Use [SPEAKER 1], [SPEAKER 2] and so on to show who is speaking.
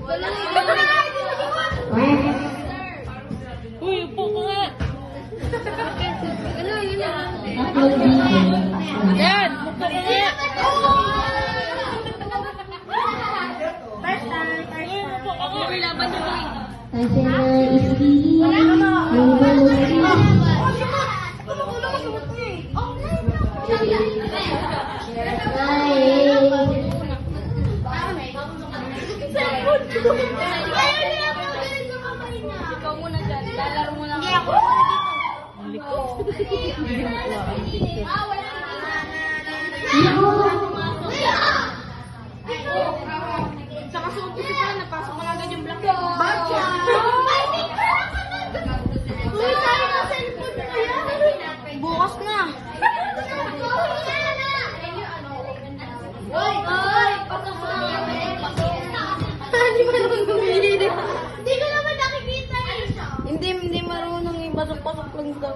[SPEAKER 1] Uy, upo ko nga.
[SPEAKER 2] Upload video.
[SPEAKER 1] Yan, upo ko nga. Uy, upo ko nga. Laban nyo lang.
[SPEAKER 2] National Iski. Global
[SPEAKER 1] Ikaw muna dyan. Lalaro mo lang. Hindi ako. Sa kasuot ko siya, napasok ko na agad yung black. Bakit? Bukas na. Hindi marunong, pasok-pasok lang daw.